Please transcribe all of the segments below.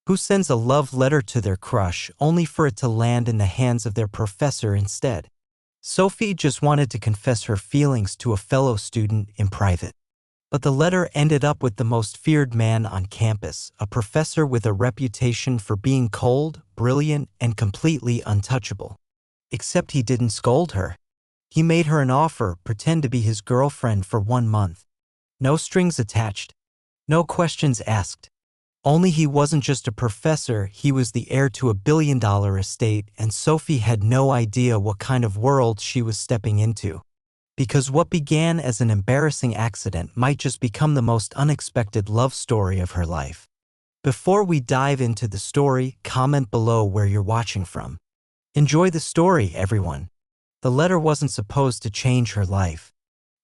Who sends a love letter to their crush only for it to land in the hands of their professor instead? Sophie just wanted to confess her feelings to a fellow student in private. But the letter ended up with the most feared man on campus, a professor with a reputation for being cold, brilliant, and completely untouchable. Except he didn't scold her. He made her an offer, pretend to be his girlfriend for 1 month. No strings attached. No questions asked. Only he wasn't just a professor, he was the heir to a billion-dollar estate, and Sophie had no idea what kind of world she was stepping into. Because what began as an embarrassing accident might just become the most unexpected love story of her life. Before we dive into the story, comment below where you're watching from. Enjoy the story, everyone. The letter wasn't supposed to change her life.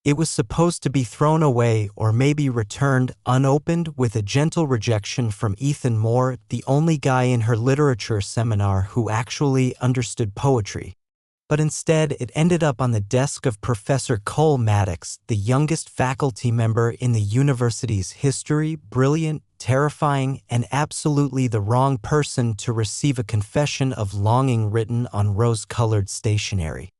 It was supposed to be thrown away or maybe returned unopened with a gentle rejection from Ethan Moore, the only guy in her literature seminar who actually understood poetry. But instead, it ended up on the desk of Professor Cole Maddox, the youngest faculty member in the university's history, brilliant, terrifying, and absolutely the wrong person to receive a confession of longing written on rose-colored stationery.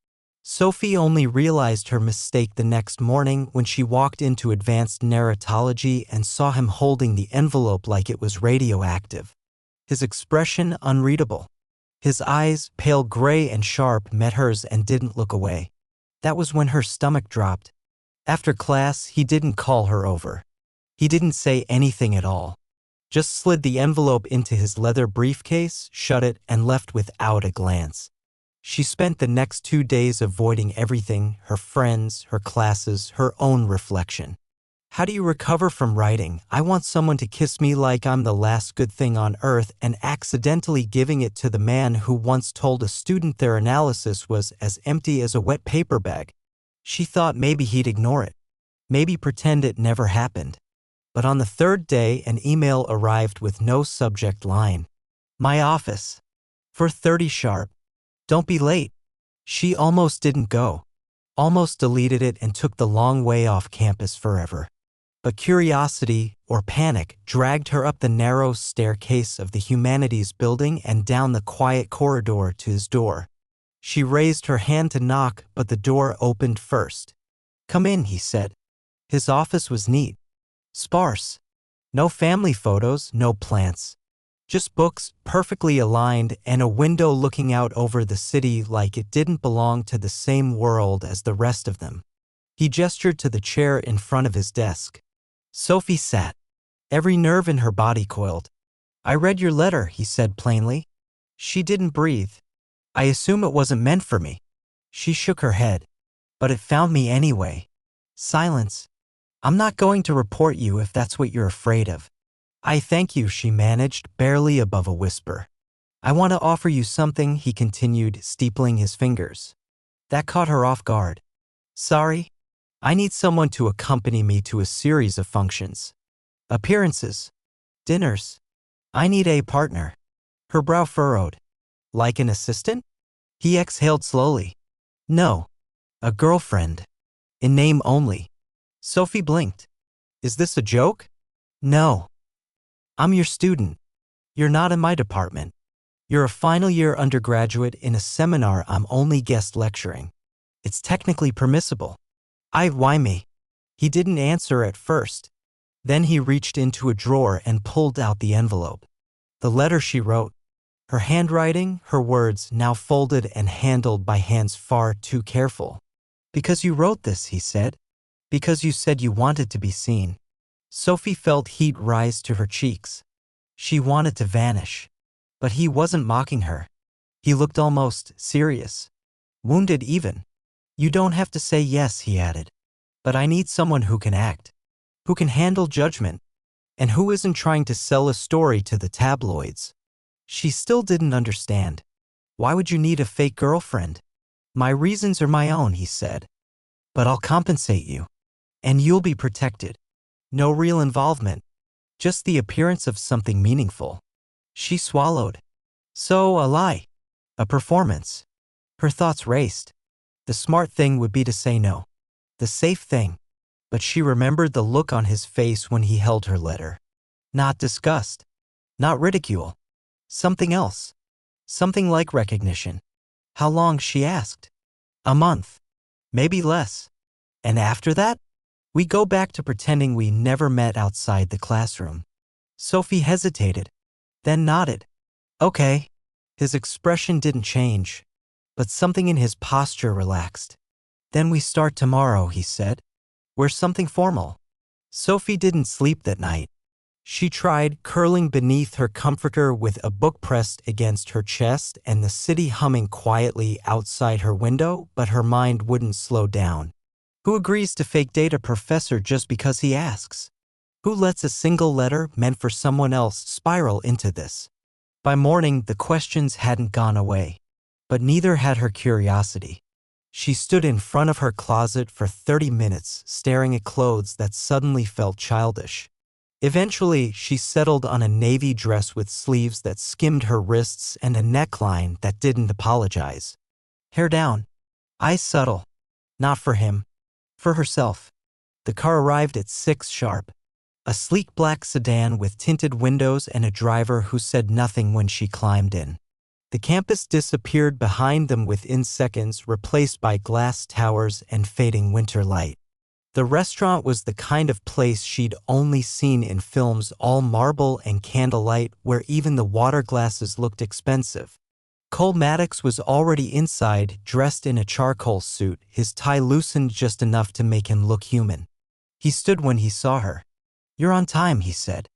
Sophie only realized her mistake the next morning when she walked into advanced narratology and saw him holding the envelope like it was radioactive. His expression unreadable. His eyes, pale gray and sharp, met hers and didn't look away. That was when her stomach dropped. After class, he didn't call her over. He didn't say anything at all. Just slid the envelope into his leather briefcase, shut it, and left without a glance. She spent the next 2 days avoiding everything, her friends, her classes, her own reflection. How do you recover from writing, "I want someone to kiss me like I'm the last good thing on earth," and accidentally giving it to the man who once told a student their analysis was as empty as a wet paper bag? She thought maybe he'd ignore it. Maybe pretend it never happened. But on the 3rd day, an email arrived with no subject line. "My office. 4:30 sharp. Don't be late." She almost didn't go. Almost deleted it and took the long way off campus forever. But curiosity, or panic, dragged her up the narrow staircase of the humanities building and down the quiet corridor to his door. She raised her hand to knock, but the door opened first. "Come in," he said. His office was neat. Sparse. No family photos, no plants. Just books, perfectly aligned, and a window looking out over the city like it didn't belong to the same world as the rest of them. He gestured to the chair in front of his desk. Sophie sat. Every nerve in her body coiled. "I read your letter," he said plainly. She didn't breathe. "I assume it wasn't meant for me." She shook her head. "But it found me anyway." Silence. "I'm not going to report you if that's what you're afraid of." "I thank you," she managed, barely above a whisper. "I want to offer you something," he continued, steepling his fingers. That caught her off guard. "Sorry? I need someone to accompany me to a series of functions. Appearances. Dinners. I need a partner." Her brow furrowed. "Like an assistant?" He exhaled slowly. "No. A girlfriend. In name only." Sophie blinked. "Is this a joke?" "No. I'm your student. You're not in my department. You're a final-year undergraduate in a seminar I'm only guest lecturing. It's technically permissible." Why me?" He didn't answer at first. Then he reached into a drawer and pulled out the envelope. The letter she wrote. Her handwriting, her words, now folded and handled by hands far too careful. "Because you wrote this," he said. "Because you said you wanted to be seen." Sophie felt heat rise to her cheeks. She wanted to vanish. But he wasn't mocking her. He looked almost serious. Wounded even. "You don't have to say yes," he added. "But I need someone who can act. Who can handle judgment. And who isn't trying to sell a story to the tabloids." She still didn't understand. "Why would you need a fake girlfriend?" "My reasons are my own," he said. "But I'll compensate you. And you'll be protected. No real involvement. Just the appearance of something meaningful." She swallowed. So, a lie. A performance. Her thoughts raced. The smart thing would be to say no. The safe thing. But she remembered the look on his face when he held her letter. Not disgust. Not ridicule. Something else. Something like recognition. How long, she asked. A month. Maybe less. And after that? We go back to pretending we never met outside the classroom. Sophie hesitated, then nodded. Okay. His expression didn't change, but something in his posture relaxed. Then we start tomorrow, he said. Wear something formal. Sophie didn't sleep that night. She tried curling beneath her comforter with a book pressed against her chest and the city humming quietly outside her window, but her mind wouldn't slow down. Who agrees to fake date a professor just because he asks? Who lets a single letter meant for someone else spiral into this? By morning, the questions hadn't gone away, but neither had her curiosity. She stood in front of her closet for 30 minutes, staring at clothes that suddenly felt childish. Eventually, she settled on a navy dress with sleeves that skimmed her wrists and a neckline that didn't apologize. Hair down. Eyes subtle. Not for him. For herself. The car arrived at 6 sharp. A sleek black sedan with tinted windows and a driver who said nothing when she climbed in. The campus disappeared behind them within seconds, replaced by glass towers and fading winter light. The restaurant was the kind of place she'd only seen in films, all marble and candlelight, where even the water glasses looked expensive. Cole Maddox was already inside, dressed in a charcoal suit, his tie loosened just enough to make him look human. He stood when he saw her. You're on time, he said.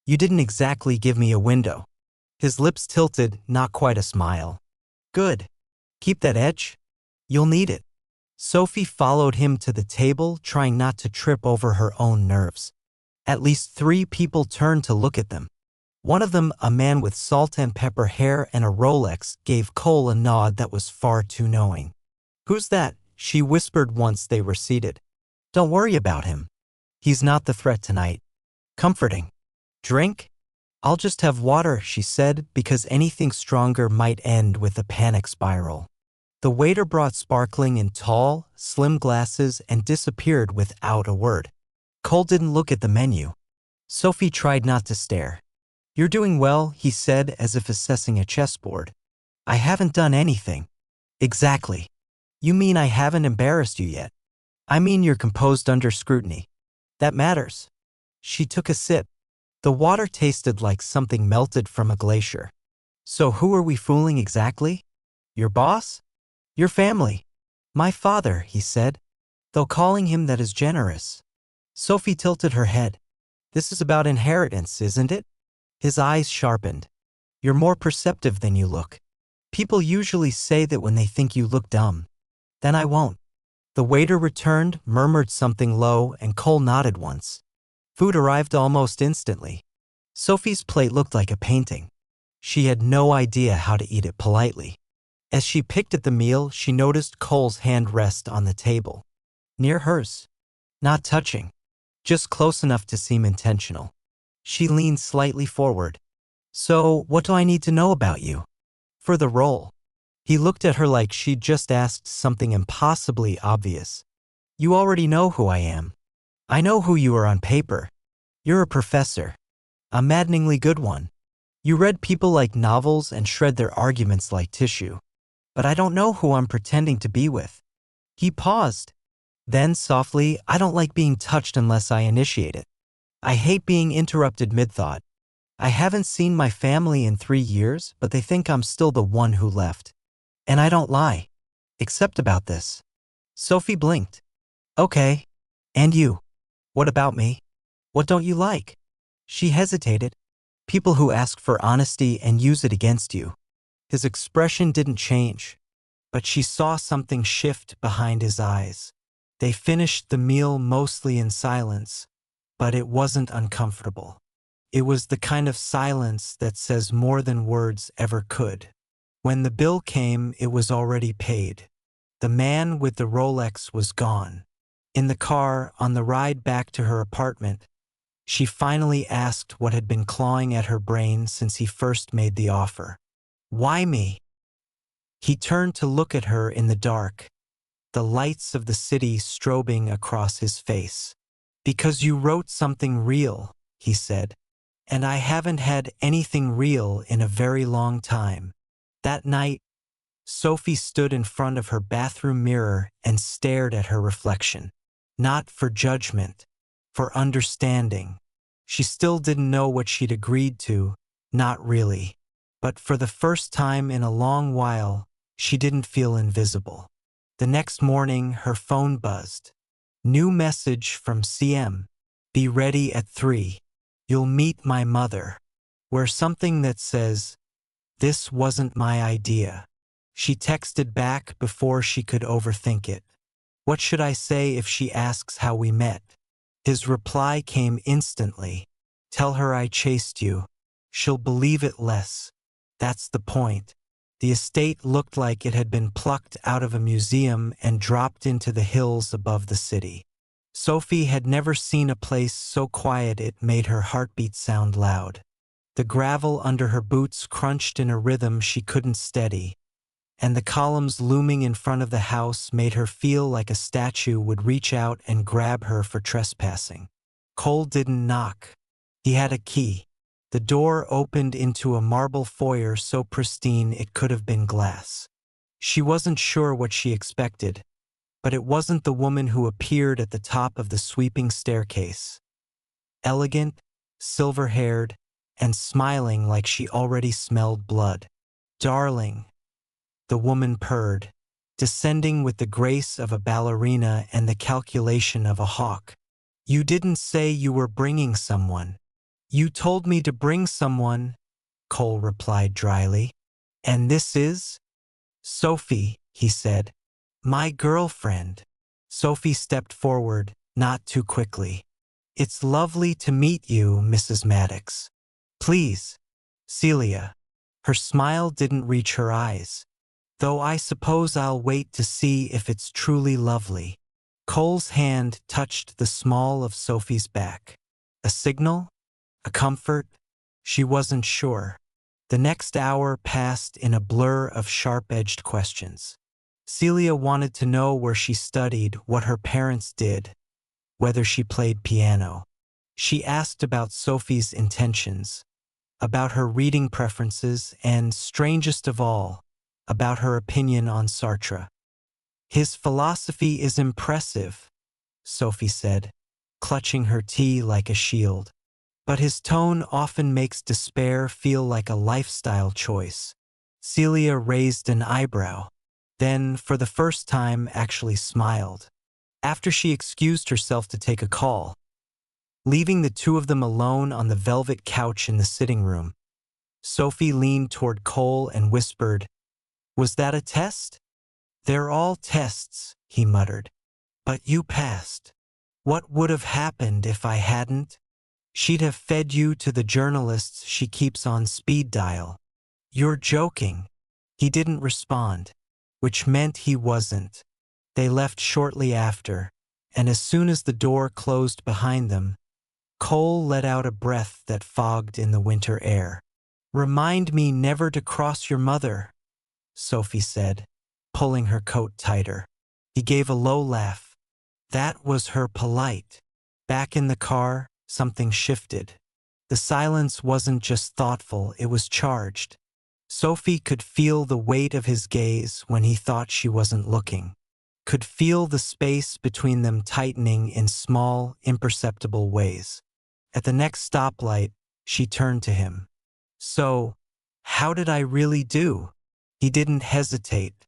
You didn't exactly give me a window. His lips tilted, not quite a smile. Good. Keep that edge. You'll need it. Sophie followed him to the table, trying not to trip over her own nerves. At least 3 people turned to look at them. One of them, a man with salt and pepper hair and a Rolex, gave Cole a nod that was far too knowing. Who's that? She whispered once they were seated. Don't worry about him. He's not the threat tonight. Comforting. Drink? I'll just have water, she said, because anything stronger might end with a panic spiral. The waiter brought sparkling in tall, slim glasses and disappeared without a word. Cole didn't look at the menu. Sophie tried not to stare. You're doing well, he said, as if assessing a chessboard. I haven't done anything. Exactly. You mean I haven't embarrassed you yet? I mean you're composed under scrutiny. That matters. She took a sip. The water tasted like something melted from a glacier. So who are we fooling exactly? Your boss? Your family. My father, he said, though calling him that is generous. Sophie tilted her head. This is about inheritance, isn't it? His eyes sharpened. You're more perceptive than you look. People usually say that when they think you look dumb. Then I won't. The waiter returned, murmured something low, and Cole nodded once. Food arrived almost instantly. Sophie's plate looked like a painting. She had no idea how to eat it politely. As she picked at the meal, she noticed Cole's hand rest on the table. Near hers. Not touching. Just close enough to seem intentional. She leaned slightly forward. So, what do I need to know about you? For the role. He looked at her like she'd just asked something impossibly obvious. You already know who I am. I know who you are on paper. You're a professor. A maddeningly good one. You read people like novels and shred their arguments like tissue. But I don't know who I'm pretending to be with. He paused. Then, softly, I don't like being touched unless I initiate it. I hate being interrupted mid-thought. I haven't seen my family in 3 years, but they think I'm still the one who left. And I don't lie. Except about this. Sophie blinked. Okay. And you? What about me? What don't you like? She hesitated. People who ask for honesty and use it against you. His expression didn't change, but she saw something shift behind his eyes. They finished the meal mostly in silence, but it wasn't uncomfortable. It was the kind of silence that says more than words ever could. When the bill came, it was already paid. The man with the Rolex was gone. In the car, on the ride back to her apartment, she finally asked what had been clawing at her brain since he first made the offer. Why me? He turned to look at her in the dark, the lights of the city strobing across his face. Because you wrote something real, he said, and I haven't had anything real in a very long time." That night, Sophie stood in front of her bathroom mirror and stared at her reflection. Not for judgment, for understanding. She still didn't know what she'd agreed to, not really. But for the first time in a long while, she didn't feel invisible. The next morning, her phone buzzed. New message from CM. "Be ready at 3. You'll meet my mother." Where something that says, "This wasn't my idea." She texted back before she could overthink it. "What should I say if she asks how we met?" His reply came instantly. "Tell her I chased you. She'll believe it less. That's the point." The estate looked like it had been plucked out of a museum and dropped into the hills above the city. Sophie had never seen a place so quiet it made her heartbeat sound loud. The gravel under her boots crunched in a rhythm she couldn't steady, and the columns looming in front of the house made her feel like a statue would reach out and grab her for trespassing. Cole didn't knock. He had a key. The door opened into a marble foyer so pristine it could have been glass. She wasn't sure what she expected, but it wasn't the woman who appeared at the top of the sweeping staircase. Elegant, silver-haired, and smiling like she already smelled blood. "Darling," the woman purred, descending with the grace of a ballerina and the calculation of a hawk. "You didn't say you were bringing someone." "You told me to bring someone," Cole replied dryly. "And this is?" "Sophie," he said. "My girlfriend." Sophie stepped forward, not too quickly. "It's lovely to meet you, Mrs. Maddox. Please, Celia." Her smile didn't reach her eyes. "Though I suppose I'll wait to see if it's truly lovely." Cole's hand touched the small of Sophie's back. A signal? A comfort? She wasn't sure. The next hour passed in a blur of sharp-edged questions. Celia wanted to know where she studied, what her parents did, whether she played piano. She asked about Sophie's intentions, about her reading preferences, and, strangest of all, about her opinion on Sartre. "His philosophy is impressive," Sophie said, clutching her tea like a shield. "But his tone often makes despair feel like a lifestyle choice." Celia raised an eyebrow, then, for the first time, actually smiled. After she excused herself to take a call, leaving the two of them alone on the velvet couch in the sitting room, Sophie leaned toward Cole and whispered, "Was that a test?" "They're all tests," he muttered. "But you passed. What would have happened if I hadn't?" "She'd have fed you to the journalists she keeps on speed dial." "You're joking." He didn't respond, which meant he wasn't. They left shortly after, and as soon as the door closed behind them, Cole let out a breath that fogged in the winter air. "Remind me never to cross your mother," Sophie said, pulling her coat tighter. He gave a low laugh. That was her polite. Back in the car, something shifted. The silence wasn't just thoughtful, it was charged. Sophie could feel the weight of his gaze when he thought she wasn't looking, could feel the space between them tightening in small, imperceptible ways. At the next stoplight, she turned to him. "So, how did I really do?" He didn't hesitate.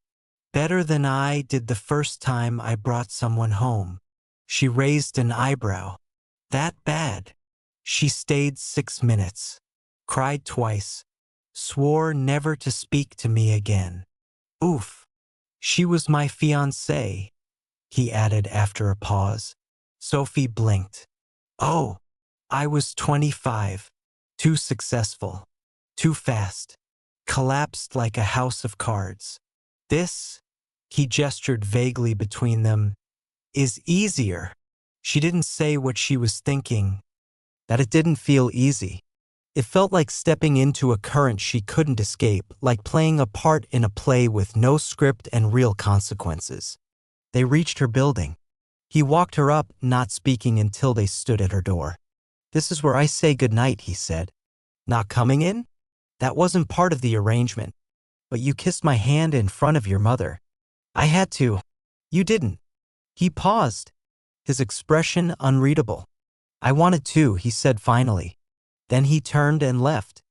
"Better than I did the first time I brought someone home." She raised an eyebrow. "That bad?" "She stayed 6 minutes, cried twice, swore never to speak to me again." "Oof. She was my fiancée," he added after a pause. Sophie blinked. "Oh, I was 25. Too successful. Too fast. Collapsed like a house of cards. This," he gestured vaguely between them, "is easier." She didn't say what she was thinking, that it didn't feel easy. It felt like stepping into a current she couldn't escape, like playing a part in a play with no script and real consequences. They reached her building. He walked her up, not speaking until they stood at her door. This is where I say goodnight, he said. Not coming in? That wasn't part of the arrangement. But you kissed my hand in front of your mother. I had to. You didn't. He paused, his expression unreadable. I wanted to, he said finally. Then he turned and left.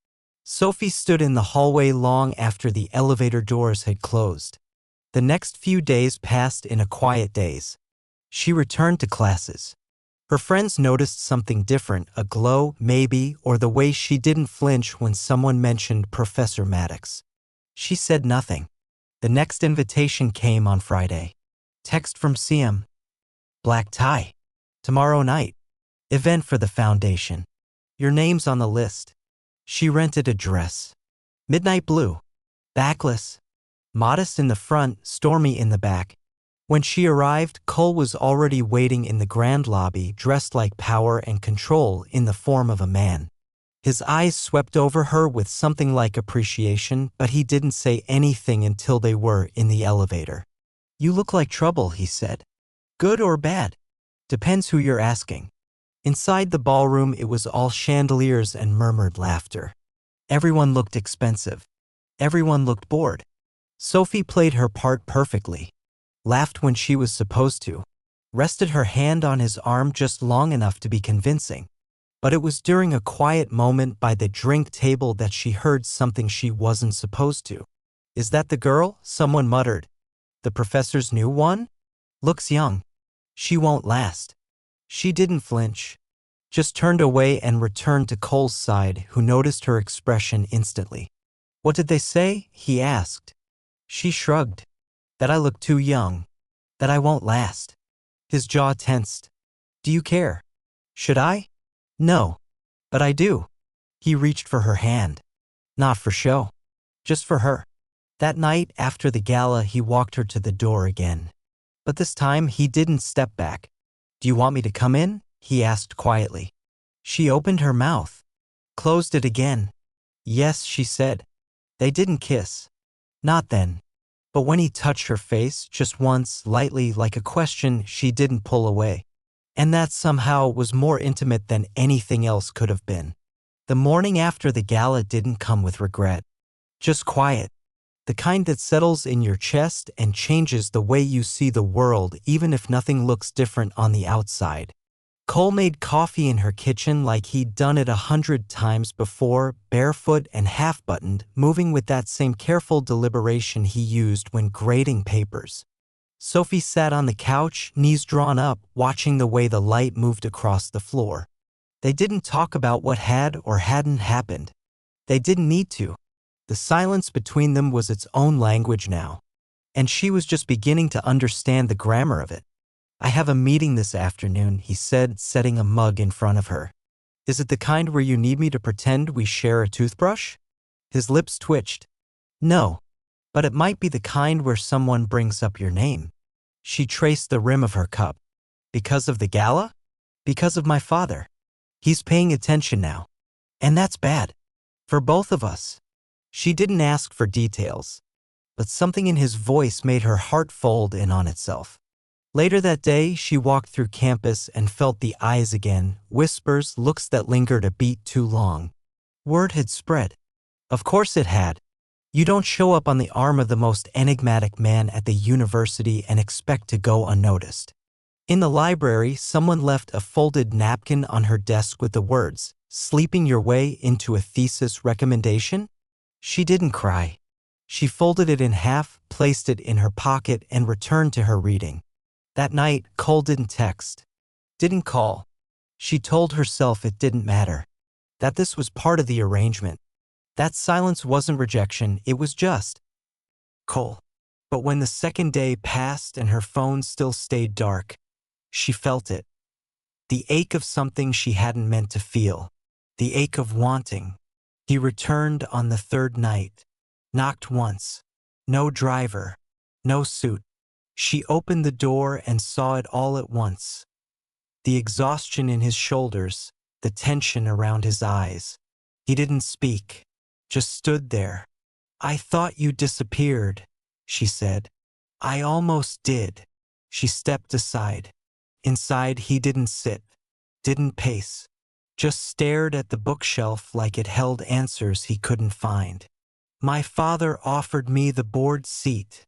Sophie stood in the hallway long after the elevator doors had closed. The next few days passed in a quiet daze. She returned to classes. Her friends noticed something different, a glow, maybe, or the way she didn't flinch when someone mentioned Professor Maddox. She said nothing. The next invitation came on Friday. Text from CM. Black tie. Tomorrow night. Event for the foundation. Your name's on the list. She rented a dress. Midnight blue. Backless. Modest in the front, stormy in the back. When she arrived, Cole was already waiting in the grand lobby, dressed like power and control in the form of a man. His eyes swept over her with something like appreciation, but he didn't say anything until they were in the elevator. You look like trouble, he said. Good or bad? Depends who you're asking. Inside the ballroom, it was all chandeliers and murmured laughter. Everyone looked expensive. Everyone looked bored. Sophie played her part perfectly. Laughed when she was supposed to. Rested her hand on his arm just long enough to be convincing. But it was during a quiet moment by the drink table that she heard something she wasn't supposed to. Is that the girl? Someone muttered. The professor's new one? Looks young. She won't last. She didn't flinch. Just turned away and returned to Cole's side, who noticed her expression instantly. What did they say? He asked. She shrugged. That I look too young. That I won't last. His jaw tensed. Do you care? Should I? No. But I do. He reached for her hand. Not for show. Just for her. That night, after the gala, he walked her to the door again. But this time, he didn't step back. Do you want me to come in? He asked quietly. She opened her mouth. Closed it again. Yes, she said. They didn't kiss. Not then. But when he touched her face, just once, lightly, like a question, she didn't pull away. And that somehow was more intimate than anything else could have been. The morning after the gala didn't come with regret. Just quiet. The kind that settles in your chest and changes the way you see the world, even if nothing looks different on the outside. Cole made coffee in her kitchen like he'd done it 100 times before, barefoot and half-buttoned, moving with that same careful deliberation he used when grading papers. Sophie sat on the couch, knees drawn up, watching the way the light moved across the floor. They didn't talk about what had or hadn't happened. They didn't need to. The silence between them was its own language now. And she was just beginning to understand the grammar of it. I have a meeting this afternoon, he said, setting a mug in front of her. Is it the kind where you need me to pretend we share a toothbrush? His lips twitched. No. But it might be the kind where someone brings up your name. She traced the rim of her cup. Because of the gala? Because of my father. He's paying attention now. And that's bad. For both of us. She didn't ask for details. But something in his voice made her heart fold in on itself. Later that day, she walked through campus and felt the eyes again, whispers, looks that lingered a beat too long. Word had spread. Of course it had. You don't show up on the arm of the most enigmatic man at the university and expect to go unnoticed. In the library, someone left a folded napkin on her desk with the words, "Sleeping your way into a thesis recommendation?" She didn't cry. She folded it in half, placed it in her pocket, and returned to her reading. That night, Cole didn't text. Didn't call. She told herself it didn't matter. That this was part of the arrangement. That silence wasn't rejection, it was just Cole. But when the second day passed and her phone still stayed dark, she felt it. The ache of something she hadn't meant to feel. The ache of wanting. He returned on the third night. Knocked once. No driver. No suit. She opened the door and saw it all at once. The exhaustion in his shoulders, the tension around his eyes. He didn't speak, just stood there. I thought you disappeared, she said. I almost did. She stepped aside. Inside, he didn't sit, didn't pace. just stared at the bookshelf like it held answers he couldn't find. "My father offered me the board seat,"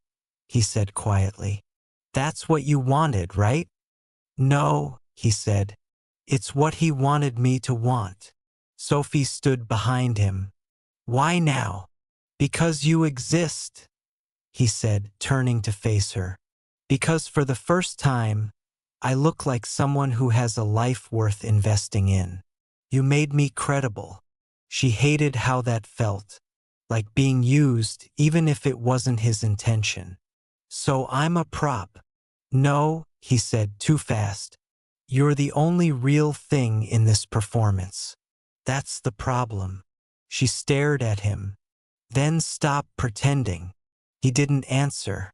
he said quietly. "That's what you wanted, right?" "No," he said. "It's what he wanted me to want." Sophie stood behind him. "Why now?" "Because you exist," he said, turning to face her. "Because for the first time, I look like someone who has a life worth investing in. You made me credible." She hated how that felt, like being used even if it wasn't his intention. "So I'm a prop." "No," he said too fast. "You're the only real thing in this performance. That's the problem." She stared at him, then stopped pretending. He didn't answer.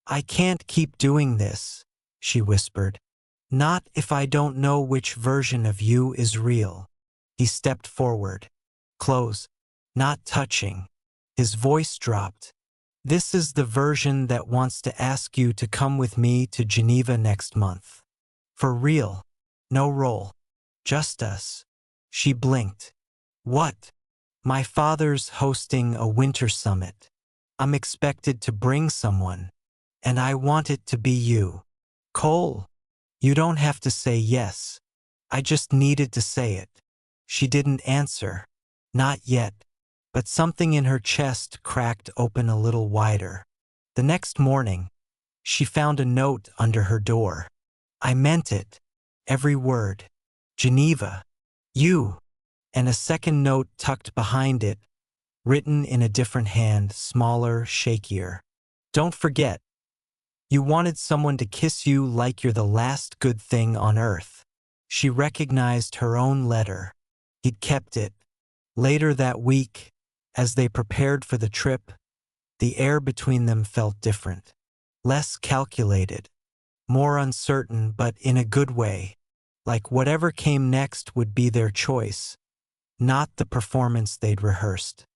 "I can't keep doing this," she whispered. "Not if I don't know which version of you is real." He stepped forward. "Close. Not touching." His voice dropped. "This is the version that wants to ask you to come with me to Geneva next month. For real. No role. Just us." She blinked. "What?" "My father's hosting a winter summit. I'm expected to bring someone, and I want it to be you." "Cole, you don't have to say yes. I just needed to say it." She didn't answer. Not yet. But something in her chest cracked open a little wider. The next morning, she found a note under her door. "I meant it. Every word. Geneva. You." And a second note tucked behind it, written in a different hand, smaller, shakier. "Don't forget. You wanted someone to kiss you like you're the last good thing on earth." She recognized her own letter. He'd kept it. Later that week, as they prepared for the trip, the air between them felt different. Less calculated. More uncertain, but in a good way. Like whatever came next would be their choice, not the performance they'd rehearsed.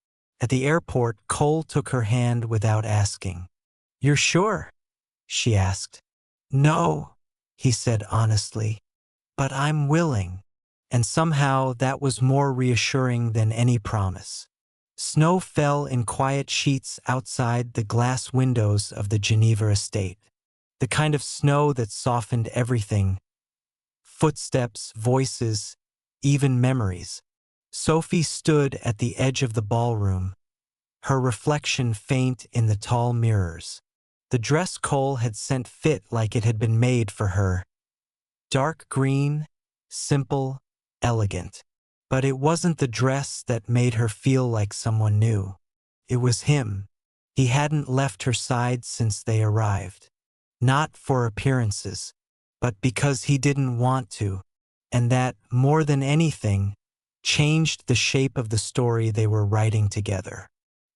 At the airport, Cole took her hand without asking. "You're sure?" she asked. "No," he said honestly, "but I'm willing." And somehow that was more reassuring than any promise. Snow fell in quiet sheets outside the glass windows of the Geneva estate. The kind of snow that softened everything. Footsteps, voices, even memories. Sophie stood at the edge of the ballroom, her reflection faint in the tall mirrors. The dress Cole had sent fit like it had been made for her. Dark green, simple, elegant. But it wasn't the dress that made her feel like someone new. It was him. He hadn't left her side since they arrived. Not for appearances, but because he didn't want to. And that, more than anything, changed the shape of the story they were writing together.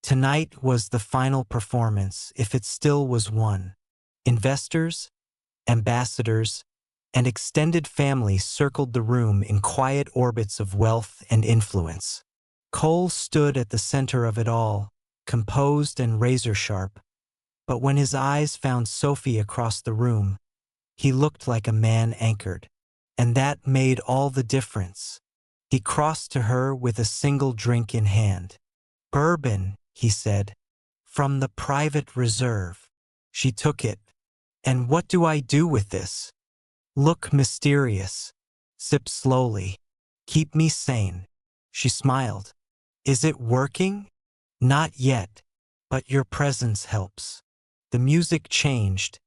Tonight was the final performance, if it still was one. Investors, ambassadors, and extended family circled the room in quiet orbits of wealth and influence. Cole stood at the center of it all, composed and razor-sharp, but when his eyes found Sophie across the room, he looked like a man anchored. And that made all the difference. He crossed to her with a single drink in hand. "Bourbon," he said, "from the private reserve." She took it. "And what do I do with this?" "Look mysterious. Sip slowly. Keep me sane." She smiled. "Is it working?" "Not yet, but your presence helps." The music changed,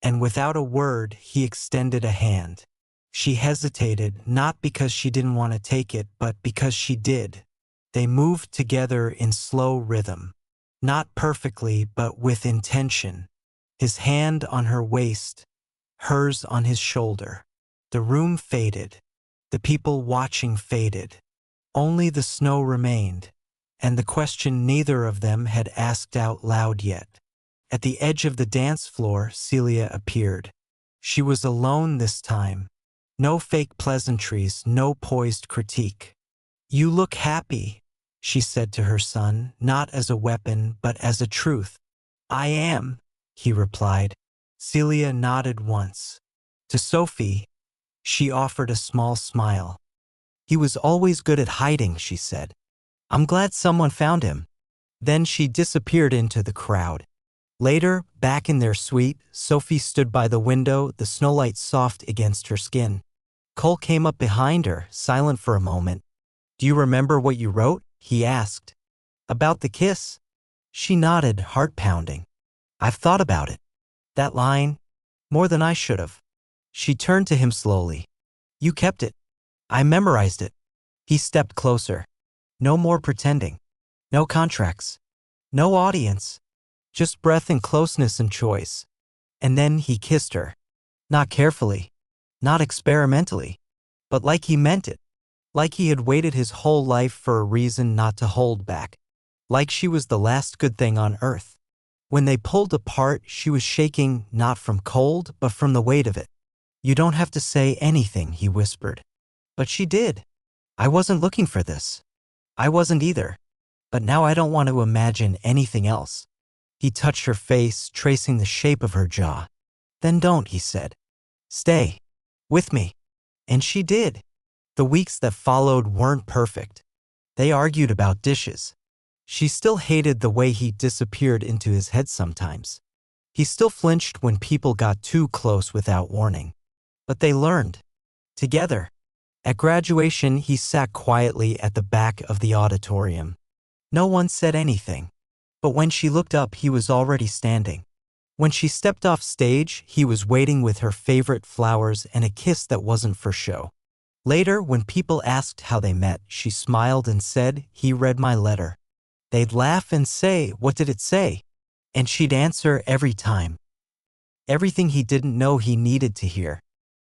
and without a word he extended a hand. She hesitated, not because she didn't want to take it, but because she did. They moved together in slow rhythm. Not perfectly, but with intention. His hand on her waist, hers on his shoulder. The room faded. The people watching faded. Only the snow remained, and the question neither of them had asked out loud yet. At the edge of the dance floor, Celia appeared. She was alone this time. No fake pleasantries, no poised critique. "You look happy," she said to her son, not as a weapon, but as a truth. "I am," he replied. Celia nodded once. To Sophie, she offered a small smile. He was always good at hiding, she said. I'm glad someone found him. Then she disappeared into the crowd. Later, back in their suite, Sophie stood by the window, the snowlight soft against her skin. Cole came up behind her, silent for a moment. Do you remember what you wrote? He asked. About the kiss? She nodded, heart pounding. I've thought about it. That line, more than I should have. She turned to him slowly. You kept it. I memorized it. He stepped closer. No more pretending. No contracts. No audience. Just breath and closeness and choice. And then he kissed her. Not carefully. Not experimentally. But like he meant it. Like he had waited his whole life for a reason not to hold back. Like she was the last good thing on earth. When they pulled apart, she was shaking not from cold, but from the weight of it. You don't have to say anything, he whispered. But she did. I wasn't looking for this. I wasn't either. But now I don't want to imagine anything else. He touched her face, tracing the shape of her jaw. Then don't, he said. Stay. With me. And she did. The weeks that followed weren't perfect. They argued about dishes. She still hated the way he disappeared into his head sometimes. He still flinched when people got too close without warning. But they learned. Together. At graduation, he sat quietly at the back of the auditorium. No one said anything. But when she looked up, he was already standing. When she stepped off stage, he was waiting with her favorite flowers and a kiss that wasn't for show. Later, when people asked how they met, she smiled and said, he read my letter. They'd laugh and say, what did it say? And she'd answer every time. Everything he didn't know he needed to hear.